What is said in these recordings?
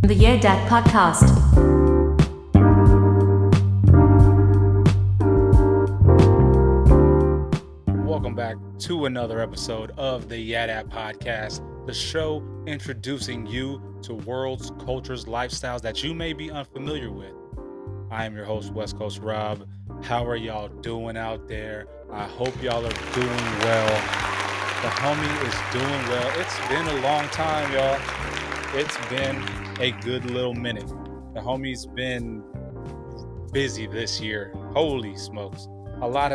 The YeahDat podcast. Welcome back to another episode of the YeahDat podcast, the show introducing you to worlds, cultures, lifestyles that you may be unfamiliar with. I am your host, Westcoast Rob. How are y'all doing out there? I hope y'all are doing well. The homie is doing well. It's been a long time, y'all. It's been a good little minute. The homie's been busy this year. Holy smokes. A lot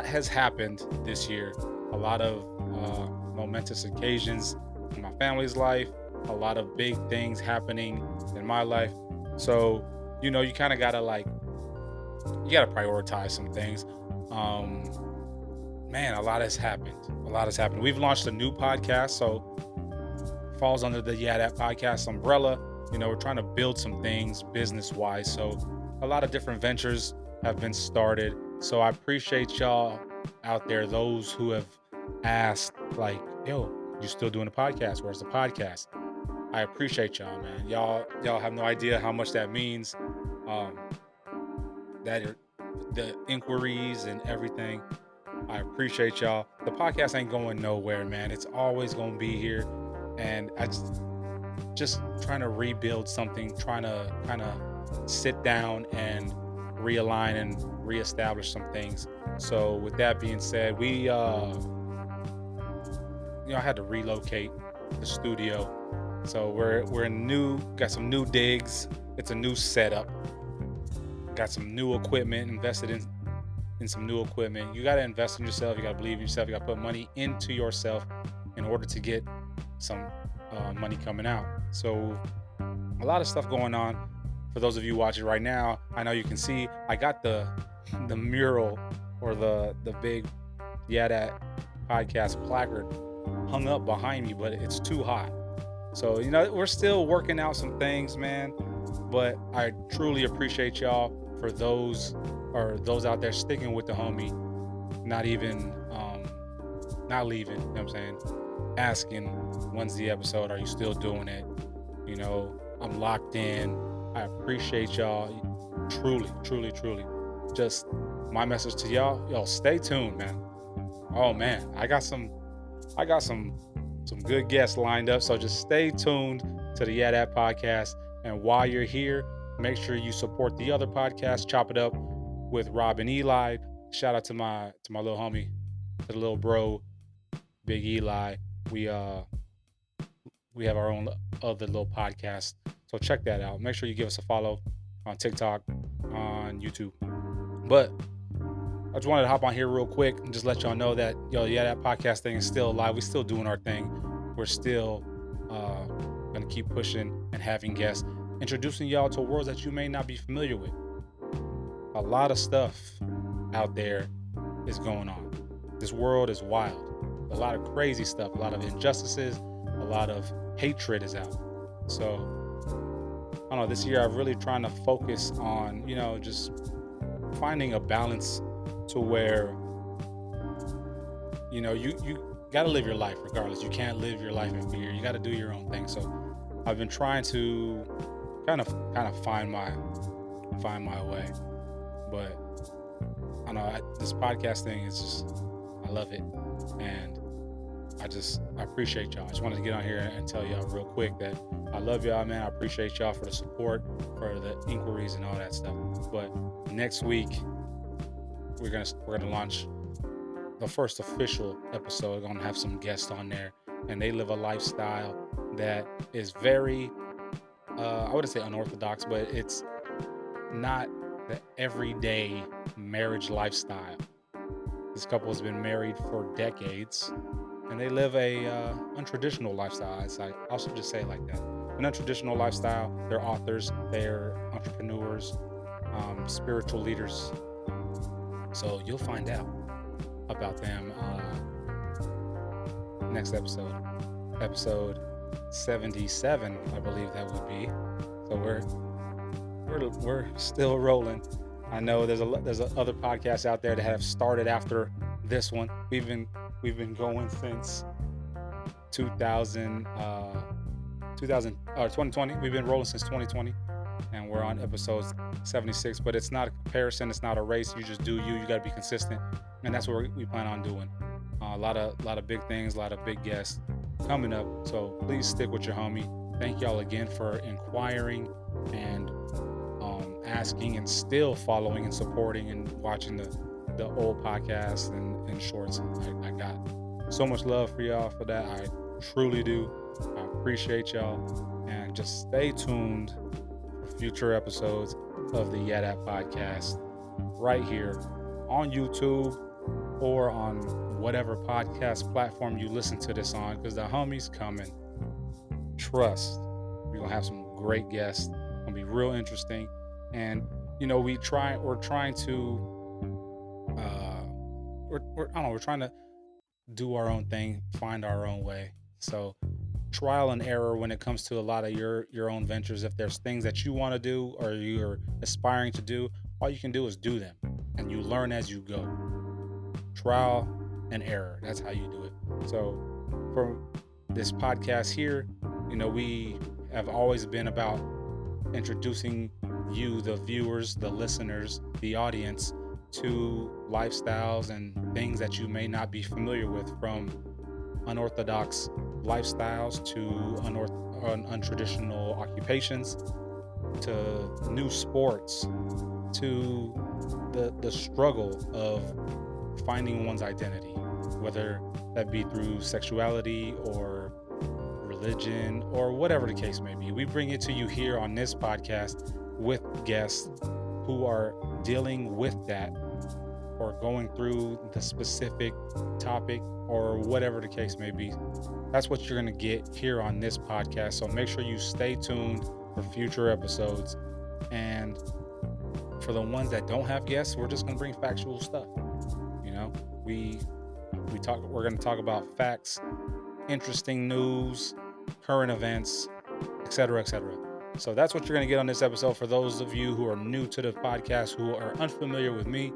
has happened this year. A lot of momentous occasions in my family's life. A lot of big things happening in my life. So, you kind of gotta prioritize some things. Man, a lot has happened. We've launched a new podcast, so falls under the YeahDat podcast umbrella. We're trying to build some things business-wise. So a lot of different ventures have been started. So I appreciate y'all out there, those who have asked, like, yo, you still doing a podcast? Where's the podcast? I appreciate y'all, man. Y'all have no idea how much that means. The inquiries and everything. I appreciate y'all. The podcast ain't going nowhere, man. It's always going to be here. And I just trying to rebuild something, trying to kind of sit down and realign and reestablish some things. So with that being said, we I had to relocate the studio. So we're got some new digs. It's a new setup. Got some new equipment, invested in some new equipment. You got to invest in yourself. You got to believe in yourself. You got to put money into yourself in order to get some money coming out. So a lot of stuff going on. For those of you watching right now, I know you can see I got the mural or the big YeahDat podcast placard hung up behind me, but it's too hot. So we're still working out some things, man. But I truly appreciate y'all for those out there sticking with the homie, not leaving, you know what I'm saying? Asking, when's the episode? Are you still doing it? I'm locked in. I appreciate y'all. Truly, truly, truly. Just my message to y'all, stay tuned, man. Oh man, I got some good guests lined up. So just stay tuned to the YeahDat podcast. And while you're here, make sure you support the other podcast, Chop It Up with Rob and Eli. Shout out to my little homie, to the little bro, Big Eli. We have our own other little podcast. So check that out. Make sure you give us a follow on TikTok, on YouTube. But I just wanted to hop on here real quick and just let y'all know that, that podcast thing is still alive. We're still doing our thing. We're still going to keep pushing and having guests, introducing y'all to worlds that you may not be familiar with. A lot of stuff out there is going on. This world is wild. A lot of crazy stuff, a lot of injustices, a lot of hatred is out. So, I don't know, this year I'm really trying to focus on, just finding a balance to where, you got to live your life regardless. You can't live your life in fear. You got to do your own thing. So I've been trying to kind of find my way. But I know this podcast thing is just, I love it. And I appreciate y'all. I just wanted to get on here and tell y'all real quick that I love y'all, man. I appreciate y'all for the support, for the inquiries and all that stuff. But next week, we're gonna launch the first official episode. We're gonna have some guests on there, and they live a lifestyle that is very, I wouldn't say unorthodox, but it's not the everyday marriage lifestyle. This couple has been married for decades, and they live a untraditional lifestyle. I'll just say it like that. An untraditional lifestyle. They're authors, they're entrepreneurs, spiritual leaders. So you'll find out about them next episode 77, I believe that would be. So we're still rolling. I know there's other podcasts out there that have started after this one. We've been going since 2000 2020. We've been rolling since 2020, and we're on episode 76. But it's not a comparison. It's not a race. You just do you. You got to be consistent, and that's what we plan on doing. A lot of big things, a lot of big guests coming up. So please stick with your homie. Thank y'all again for inquiring and asking, and still following and supporting and watching the old podcasts and shorts. I got so much love for y'all for that. I truly do. I appreciate y'all, and just stay tuned for future episodes of the YeahDat podcast right here on YouTube or on whatever podcast platform you listen to this on, because the homie's coming. Trust. We're gonna have some great guests. It's gonna be real interesting. And we're trying to do our own thing, find our own way. So trial and error when it comes to a lot of your own ventures. If there's things that you want to do or you're aspiring to do, all you can do is do them, and you learn as you go. Trial and error, that's how you do it. So for this podcast here, we have always been about introducing you, the viewers, the listeners, the audience, to lifestyles and things that you may not be familiar with, from unorthodox lifestyles to untraditional occupations, to new sports, to the struggle of finding one's identity, whether that be through sexuality or religion or whatever the case may be. We bring it to you here on this podcast with guests who are dealing with that or going through the specific topic or whatever the case may be. That's what you're going to get here on this podcast. So make sure you stay tuned for future episodes. And for the ones that don't have guests, we're just going to bring factual stuff. We're going to talk about facts, interesting news, current events, etc., etc. So that's what you're going to get on this episode. For those of you who are new to the podcast, who are unfamiliar with me,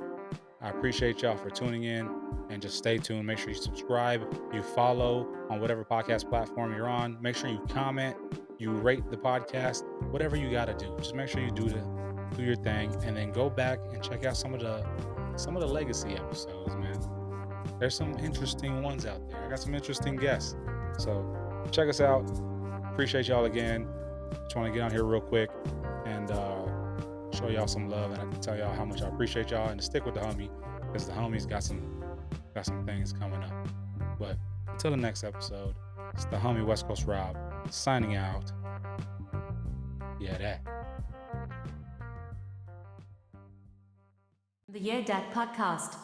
I appreciate y'all for tuning in, and just stay tuned. Make sure you subscribe, you follow on whatever podcast platform you're on. Make sure you comment, you rate the podcast, whatever you got to do. Just make sure you do your thing, and then go back and check out some of the legacy episodes, man. There's some interesting ones out there. I got some interesting guests. So check us out. Appreciate y'all again. Just want to get on here real quick and show y'all some love, and I can tell y'all how much I appreciate y'all, and to stick with the homie, because the homie's got some things coming up. But until the next episode, it's the homie Westcoast Rob signing out. YeahDat. The YeahDat podcast.